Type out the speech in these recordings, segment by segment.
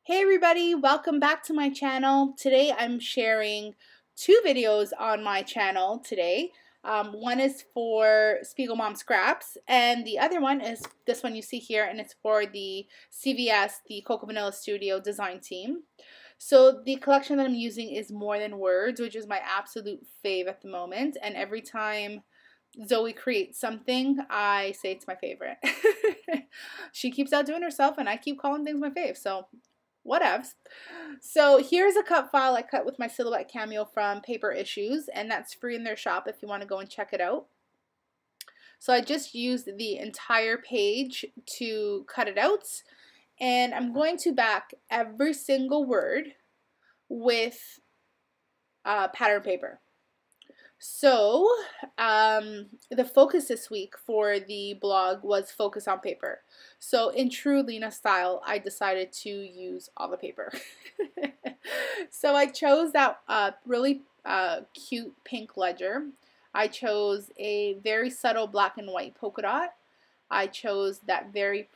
Hey everybody, welcome back to my channel. Today I'm sharing two videos on my channel today. One is for Spiegel Mom Scraps and the other one is this one you see here, and it's for the CVS, the Cocoa Vanilla Studio design team. So the collection that I'm using is More Than Words, which is my absolute fave at the moment, and every time Zoe creates something, I say it's my favorite. She keeps outdoing herself and I keep calling things my fave, so whatevs. So here's a cut file I cut with my Silhouette Cameo from Paper Issues, and that's free in their shop if you want to go and check it out. So I just used the entire page to cut it out, and I'm going to back every single word with pattern paper. So the focus this week for the blog was focus on paper. So in true Lina style, I decided to use all the paper. So I chose that really cute pink ledger. I chose a very subtle black and white polka dot. I chose that very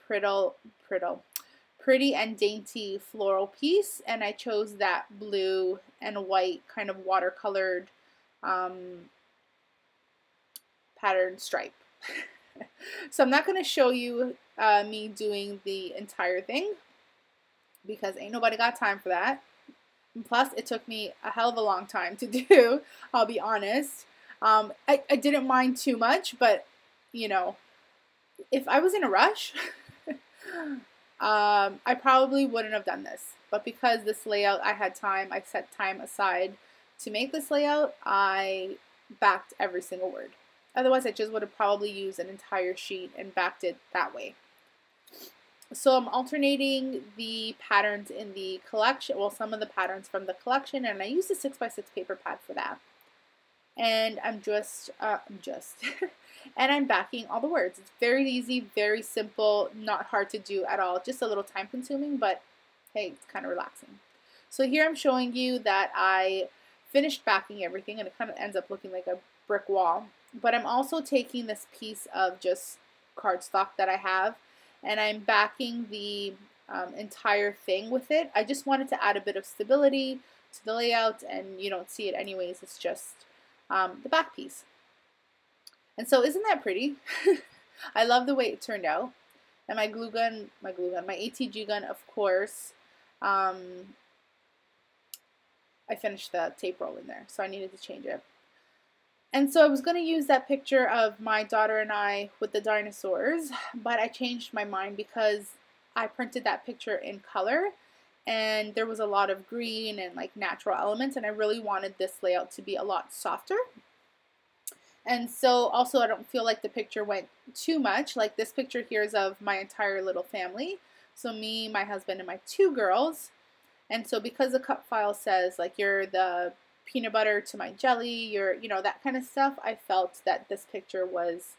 pretty and dainty floral piece, and I chose that blue and white kind of watercolored pattern stripe. So I'm not going to show you me doing the entire thing because ain't nobody got time for that. And plus, it took me a hell of a long time to do, I'll be honest. I didn't mind too much, but you know, if I was in a rush, I probably wouldn't have done this. But because this layout, I had time, I set time aside to make this layout, I backed every single word. Otherwise, I just would have probably used an entire sheet and backed it that way. So I'm alternating the patterns in the collection, well, some of the patterns from the collection, and I used a 6x6 paper pad for that. And I'm and I'm backing all the words. It's very easy, very simple, not hard to do at all. Just a little time consuming, but hey, it's kind of relaxing. So here I'm showing you that I finished backing everything, and it kind of ends up looking like a brick wall. But I'm also taking this piece of just cardstock that I have, and I'm backing the entire thing with it. I just wanted to add a bit of stability to the layout, and you don't see it anyways. It's just the back piece. And so isn't that pretty? I love the way it turned out. And my ATG gun, of course, I finished the tape roll in there, so I needed to change it. And so I was going to use that picture of my daughter and I with the dinosaurs, but I changed my mind because I printed that picture in color, and there was a lot of green and like natural elements, and I really wanted this layout to be a lot softer. And so also I don't feel like the picture went too much. Like this picture here is of my entire little family. So me, my husband, and my two girls. And so because the cut file says like you're the peanut butter to my jelly, you're, you know, that kind of stuff, I felt that this picture was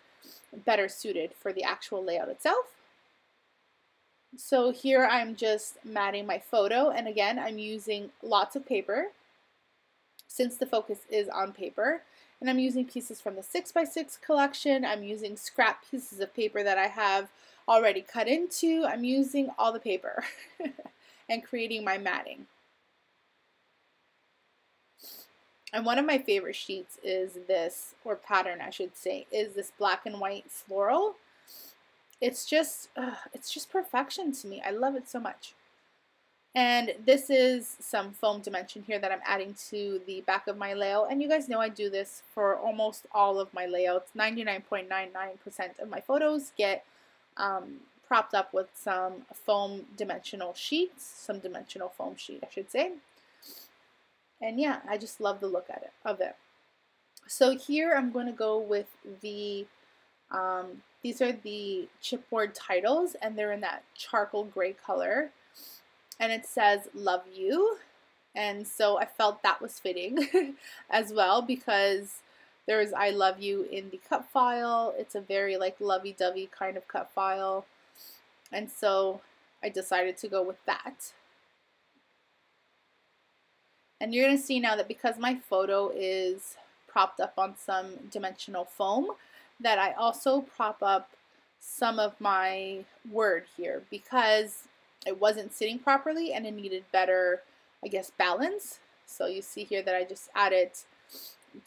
better suited for the actual layout itself. So here I'm just matting my photo, and again I'm using lots of paper since the focus is on paper. And I'm using pieces from the 6x6 collection. I'm using scrap pieces of paper that I have already cut into. I'm using all the paper and creating my matting. And one of my favorite sheets is this, or pattern I should say, is this black and white floral. It's just perfection to me. I love it so much. And this is some foam dimension here that I'm adding to the back of my layout. And you guys know I do this for almost all of my layouts. 99.99% of my photos get propped up with some foam dimensional sheets, some dimensional foam sheet, I should say. And yeah, I just love the look of it. So here I'm going to go with the, these are the chipboard titles, and they're in that charcoal gray color. And it says, love you. And so I felt that was fitting as well, because there's I love you in the cut file. It's a very like lovey-dovey kind of cut file. And so I decided to go with that. And you're going to see now that because my photo is propped up on some dimensional foam, that I also prop up some of my word here, because it wasn't sitting properly and it needed better, I guess, balance. So you see here that I just added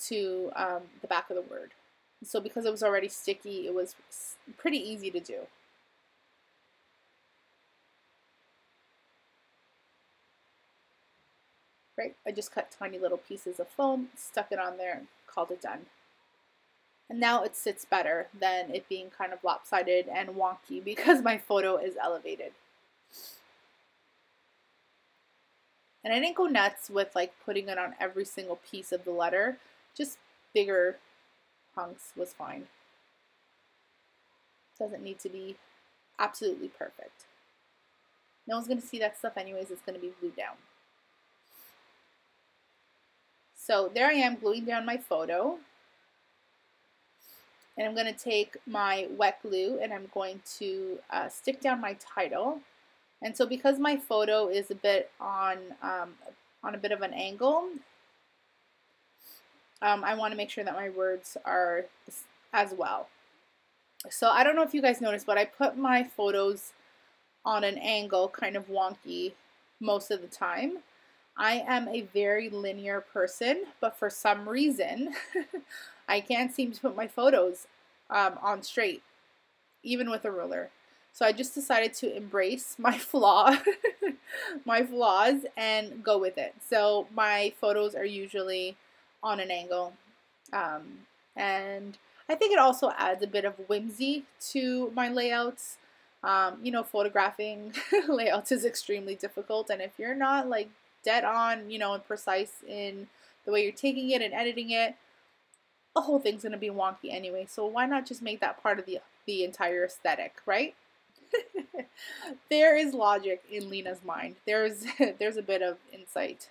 to the back of the word. So because it was already sticky, it was pretty easy to do. Right? I just cut tiny little pieces of foam, stuck it on there, and called it done. And now it sits better than it being kind of lopsided and wonky because my photo is elevated. And I didn't go nuts with like putting it on every single piece of the letter. Just bigger hunks was fine. Doesn't need to be absolutely perfect. No one's going to see that stuff anyways. It's going to be glued down. So there I am gluing down my photo. And I'm going to take my wet glue and I'm going to stick down my title. And so because my photo is a bit on a bit of an angle, I want to make sure that my words are as well. So I don't know if you guys noticed, but I put my photos on an angle, kind of wonky most of the time. I am a very linear person, but for some reason, I can't seem to put my photos on straight, even with a ruler. So I just decided to embrace my flaw, my flaws, and go with it. So my photos are usually on an angle. And I think it also adds a bit of whimsy to my layouts. You know, photographing layouts is extremely difficult. And if you're not like dead on, you know, and precise in the way you're taking it and editing it, the whole thing's going to be wonky anyway. So why not just make that part of the entire aesthetic, right? There is logic in Lina's mind. There's a bit of insight.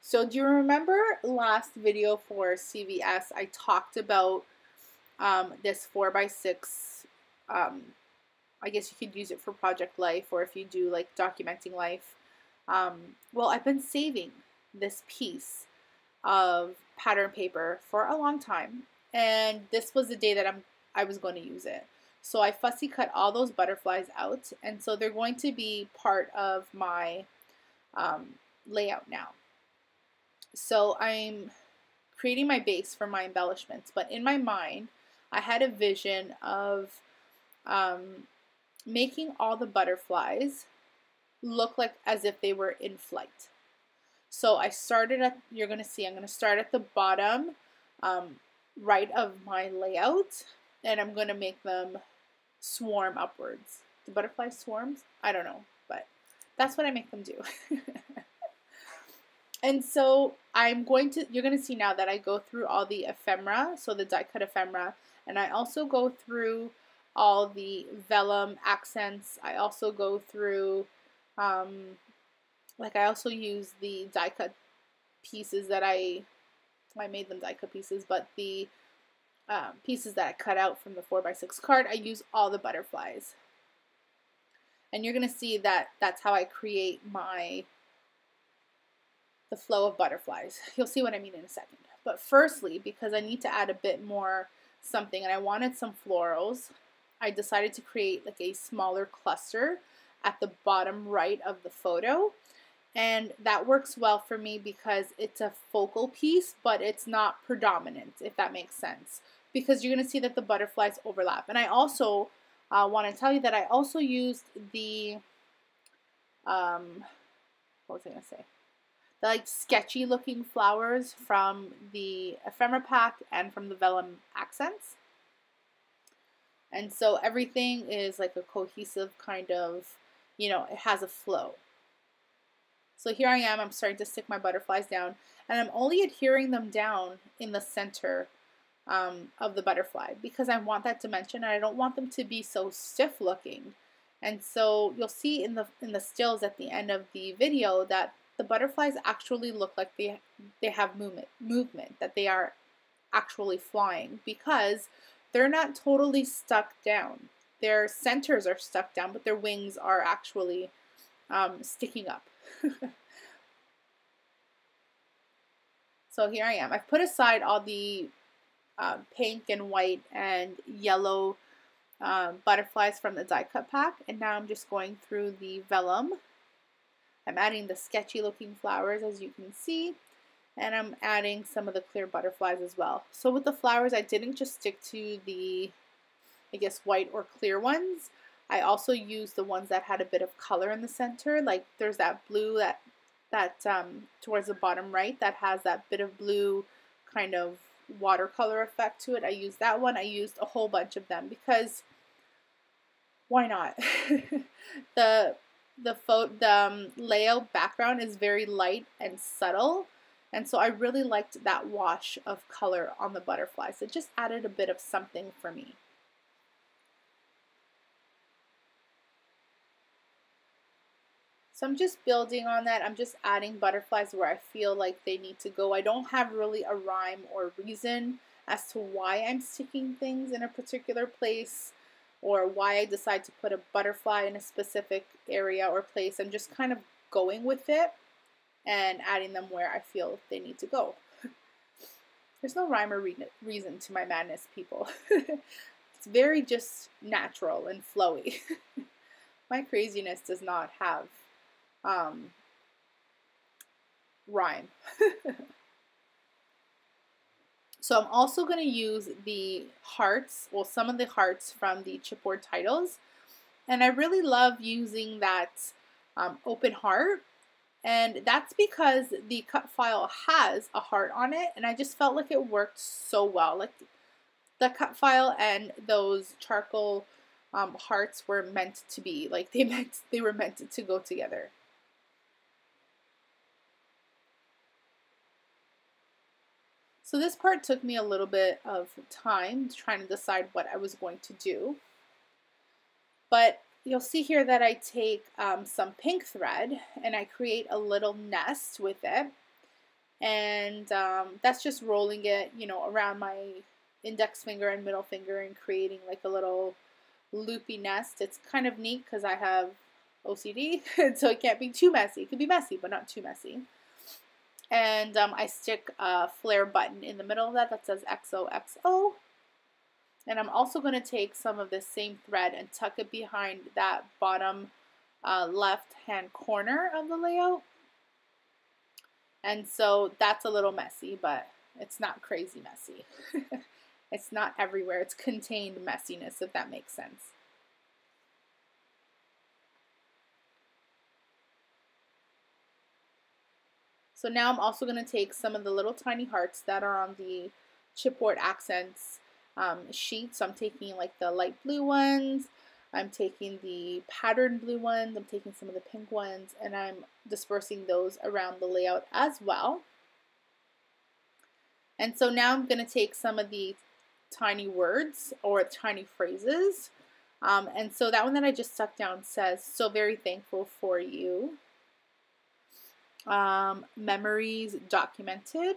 So do you remember last video for CVS, I talked about this 4x6, I guess you could use it for project life, or if you do like documenting life. Well, I've been saving this piece of pattern paper for a long time, and this was the day that I was going to use it. So I fussy cut all those butterflies out, and so they're going to be part of my layout now. So I'm creating my base for my embellishments, but in my mind, I had a vision of making all the butterflies look like as if they were in flight. So I started at, you're going to see, I'm going to start at the bottom right of my layout, and I'm going to make them swarm upwards. The butterfly swarms? I don't know, but that's what I make them do. And so you're going to see now that I go through all the ephemera, so the die cut ephemera, and I also go through all the vellum accents. I also go through, like I also use the die cut pieces that I made them die cut pieces, but the pieces that I cut out from the 4x6 card, I use all the butterflies. And you're going to see that that's how I create the flow of butterflies. You'll see what I mean in a second. But firstly, because I need to add a bit more something and I wanted some florals, I decided to create like a smaller cluster at the bottom right of the photo. And that works well for me because it's a focal piece, but it's not predominant, if that makes sense. Because you're going to see that the butterflies overlap. And I also want to tell you that I also used the, what was I going to say? The like sketchy looking flowers from the ephemera pack and from the vellum accents. And so everything is like a cohesive kind of, you know, it has a flow. So here I am, I'm starting to stick my butterflies down, and I'm only adhering them down in the center of the butterfly because I want that dimension and I don't want them to be so stiff looking. And so you'll see in the stills at the end of the video that the butterflies actually look like they have movement, that they are actually flying because they're not totally stuck down. Their centers are stuck down, but their wings are actually sticking up. So here I am. I've put aside all the pink and white and yellow butterflies from the die cut pack, and now I'm just going through the vellum. I'm adding the sketchy looking flowers, as you can see, and I'm adding some of the clear butterflies as well. So with the flowers, I didn't just stick to the, I guess, white or clear ones. I also used the ones that had a bit of color in the center. Like there's that blue that towards the bottom right that has that bit of blue kind of watercolor effect to it. I used that one. I used a whole bunch of them because why not? the layout background is very light and subtle, and so I really liked that wash of color on the butterflies. It just added a bit of something for me. So I'm just building on that. I'm just adding butterflies where I feel like they need to go. I don't have really a rhyme or reason as to why I'm sticking things in a particular place or why I decide to put a butterfly in a specific area or place. I'm just kind of going with it and adding them where I feel they need to go. There's no rhyme or reason to my madness, people. It's very just natural and flowy. My craziness does not have rhyme. So I'm also going to use the hearts, well, some of the hearts from the chipboard titles, and I really love using that open heart, and that's because the cut file has a heart on it, and I just felt like it worked so well. Like the cut file and those charcoal hearts were meant to be, like they were meant to go together. So this part took me a little bit of time trying to decide what I was going to do. But you'll see here that I take some pink thread and I create a little nest with it. And that's just rolling it, you know, around my index finger and middle finger and creating like a little loopy nest. It's kind of neat because I have OCD, so it can't be too messy. It could be messy, but not too messy. And I stick a flare button in the middle of that says XOXO. And I'm also going to take some of this same thread and tuck it behind that bottom left hand corner of the layout. And so that's a little messy, but it's not crazy messy. It's not everywhere. It's contained messiness, if that makes sense. So now I'm also going to take some of the little tiny hearts that are on the chipboard accents sheet. So I'm taking like the light blue ones, I'm taking the patterned blue ones, I'm taking some of the pink ones, and I'm dispersing those around the layout as well. And so now I'm going to take some of the tiny words or tiny phrases. And so that one that I just stuck down says, "So very thankful for you. Memories documented."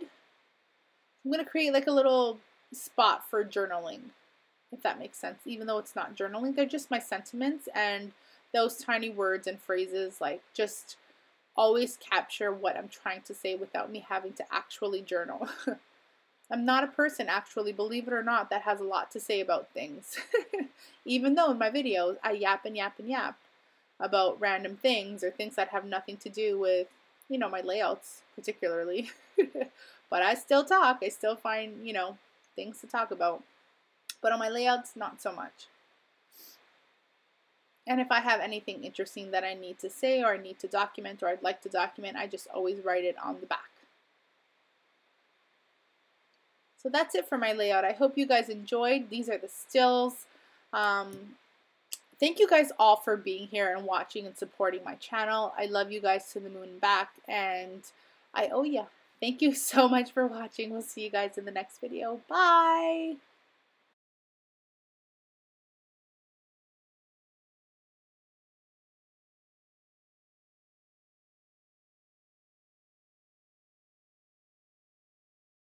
I'm going to create like a little spot for journaling, if that makes sense. Even though it's not journaling, they're just my sentiments, and those tiny words and phrases like just always capture what I'm trying to say without me having to actually journal. I'm not a person, actually, believe it or not, that has a lot to say about things. Even though in my videos I yap and yap and yap about random things or things that have nothing to do with, you know, my layouts particularly. But I still talk. I still find, you know, things to talk about. But on my layouts, not so much. And if I have anything interesting that I need to say or I need to document or I'd like to document, I just always write it on the back. So that's it for my layout. I hope you guys enjoyed. These are the stills. Thank you guys all for being here and watching and supporting my channel. I love you guys to the moon and back, and I owe ya. Thank you so much for watching. We'll see you guys in the next video. Bye!